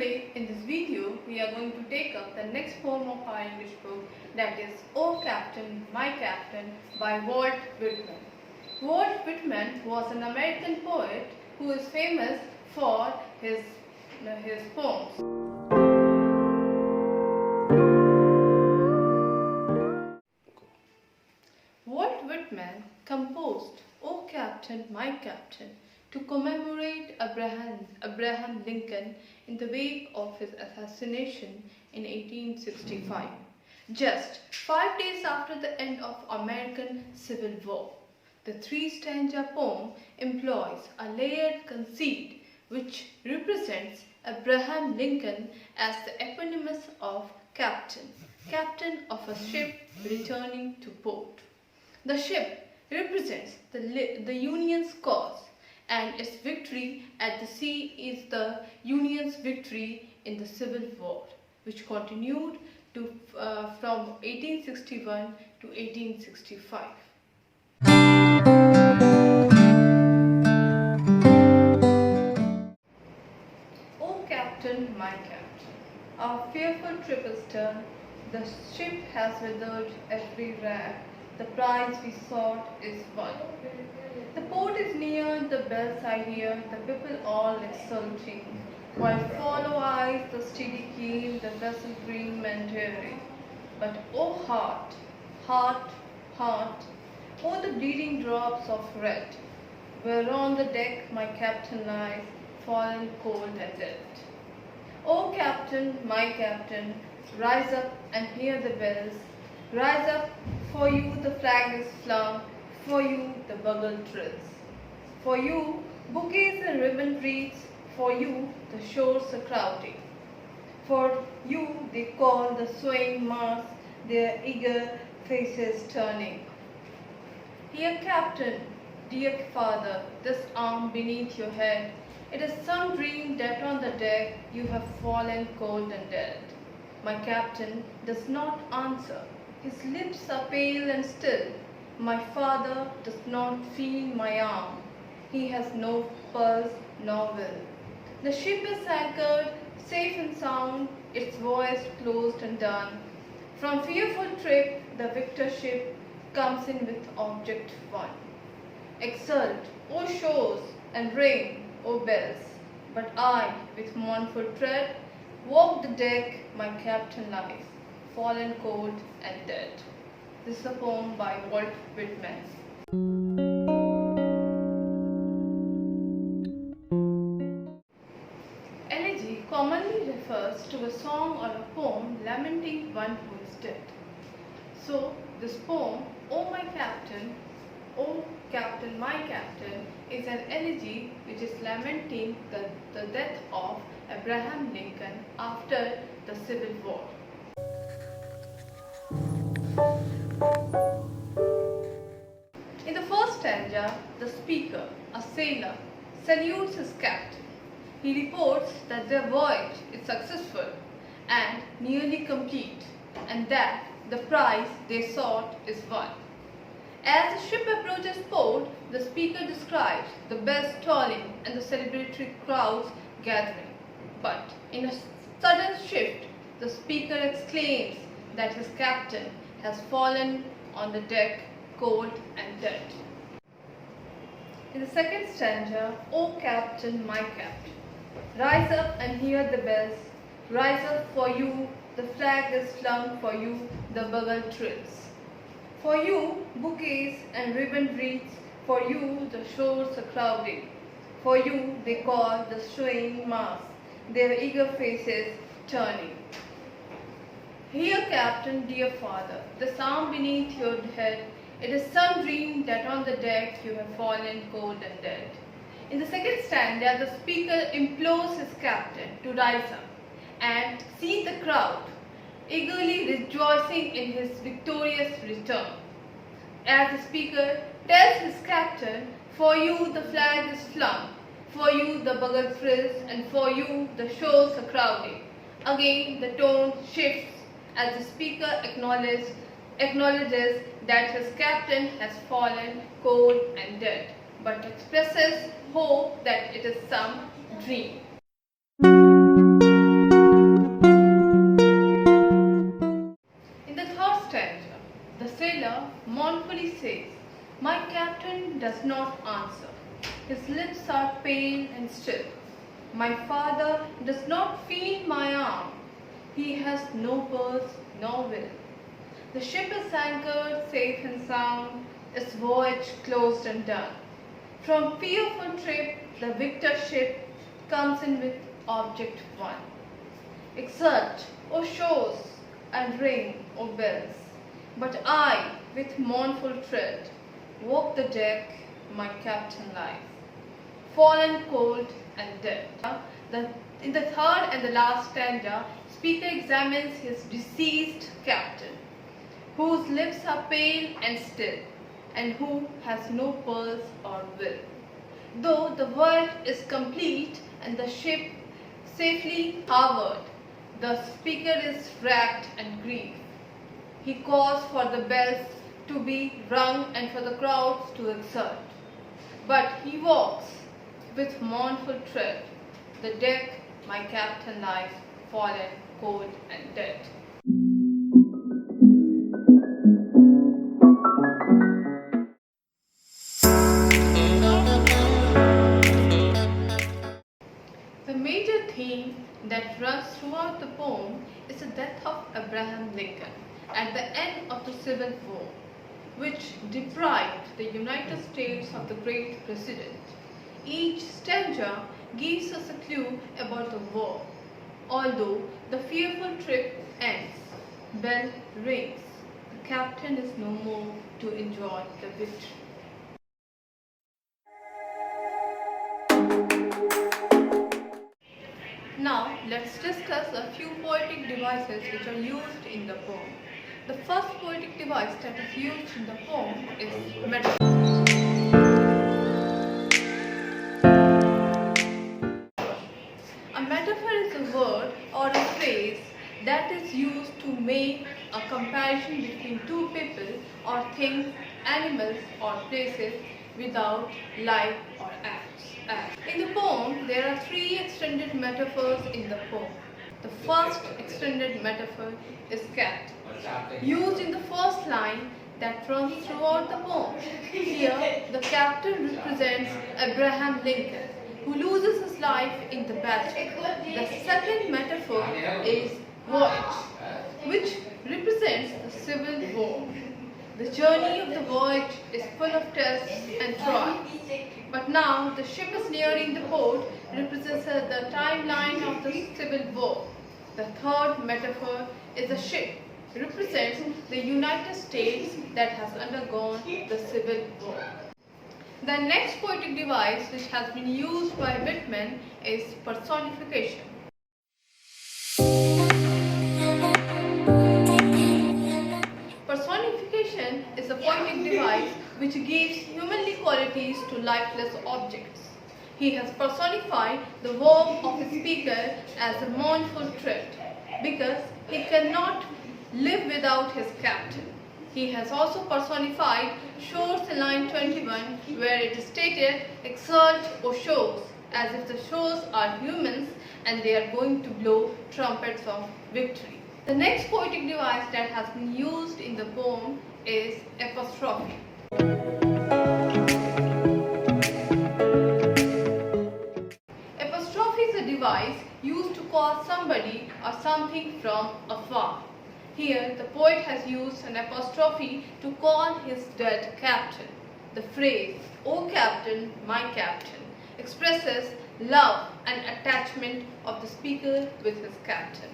Today in this video we are going to take up the next poem of our English book, that is O Captain, My Captain by Walt Whitman. Walt Whitman was an American poet who is famous for his poems. Walt Whitman composed O Captain, My Captain to commemorate Abraham Lincoln in the wake of his assassination in 1865, just 5 days after the end of American Civil War. The three-stanza poem employs a layered conceit which represents Abraham Lincoln as the eponymous of captain of a ship returning to port. The ship represents the Union's cause, and its victory at the sea is the Union's victory in the Civil War, which continued from 1861 to 1865. O Captain, my captain, our fearful trip is done, the ship has weathered every rack, the prize we sought is won. The port is near, the bells I hear, the people all exulting, while follow eyes the steady keel, the vessel grim and dreary. But O heart, heart, heart, O the bleeding drops of red, where on the deck my captain lies, fallen cold and dead. O Captain, my captain, rise up and hear the bells, rise up, for you the flag is flung, for you the bugle trills. For you bouquets and ribbon wreaths, for you the shores are crowding. For you they call the swaying mass, their eager faces turning. Dear Captain, dear Father, this arm beneath your head, it is some dream that on the deck you have fallen cold and dead. My captain does not answer, his lips are pale and still. My father does not feel my arm, he has no pulse nor will. The ship is anchored, safe and sound, its voyage closed and done. From fearful trip, the victor ship comes in with object won. Exult, O shores, and ring, O bells, but I, with mournful tread, walk the deck, my captain lies, fallen cold and dead. This is a poem by Walt Whitman. Elegy commonly refers to a song or a poem lamenting one who is dead. So, this poem, O my captain, O Captain, my captain, is an elegy which is lamenting the death of Abraham Lincoln after the Civil War. In the first stanza, the speaker, a sailor, salutes his captain. He reports that their voyage is successful and nearly complete, and that the prize they sought is won. As the ship approaches port, the speaker describes the bells tolling and the celebratory crowds gathering. But in a sudden shift, the speaker exclaims that his captain has fallen on the deck cold and dead. In the second stanza, O Captain, my captain, rise up and hear the bells, rise up for you, the flag is flung, for you the bugle trills. For you bouquets and ribbon wreaths, for you the shores are crowding, for you they call the swaying mass, their eager faces turning. Hear, Captain, dear Father, the sound beneath your head, it is some dream that on the deck you have fallen cold and dead. In the second stanza, the speaker implores his captain to rise up and see the crowd eagerly rejoicing in his victorious return. As the speaker tells his captain, for you the flag is flung, for you the bugle thrills, and for you the shores are crowding. Again the tone shifts as the speaker acknowledges that his captain has fallen cold and dead, but expresses hope that it is some dream. captain does not answer. His lips are pale and still. My father does not feel my arm. He has no pulse nor will. The ship is anchored safe and sound, its voyage closed and done. From fearful trip, the victor ship comes in with object won. Exult, O shores, and ring, O bells. But I, with mournful tread, walk the deck, my captain lies, fallen cold and dead. In the third and the last stanza, speaker examines his deceased captain, whose lips are pale and still, and who has no pulse or will. Though the voyage is complete and the ship safely harbored, the speaker is racked and grieved. He calls for the bells to be rung and for the crowds to exult. But he walks with mournful tread. The deck, my captain lies, fallen, cold and dead. The major theme that runs throughout the poem is the death of Abraham Lincoln at the end of the Civil War, which deprived the United States of the great president. Each stanza gives us a clue about the war. Although the fearful trip ends, bell rings, the captain is no more to enjoy the victory. Now let's discuss a few poetic devices which are used in the poem. The first poetic device that is used in the poem is metaphor. A metaphor is a word or a phrase that is used to make a comparison between two people or things, animals or places without life or acts. In the poem, there are three extended metaphors in the poem. The first extended metaphor is cat, used in the first line that runs throughout the poem. Here, the captain represents Abraham Lincoln, who loses his life in the battle. The second metaphor is voyage, which represents the Civil War. The journey of the voyage is full of tests and trials. But now the ship is nearing the port, represents the timeline of the Civil War. The third metaphor is a ship, represents the United States that has undergone the Civil War. The next poetic device which has been used by Whitman is personification. Personification is a poetic device which gives humanly qualities to lifeless objects. He has personified the warmth of his speaker as a mournful tread, because he cannot live without his captain. He has also personified shores in line 21, where it is stated, "Exult, O shores," as if the shores are humans and they are going to blow trumpets of victory. The next poetic device that has been used in the poem is apostrophe. Apostrophe is a device used to call somebody or something from afar. Here, the poet has used an apostrophe to call his dead captain. The phrase, "O captain, my captain," expresses love and attachment of the speaker with his captain.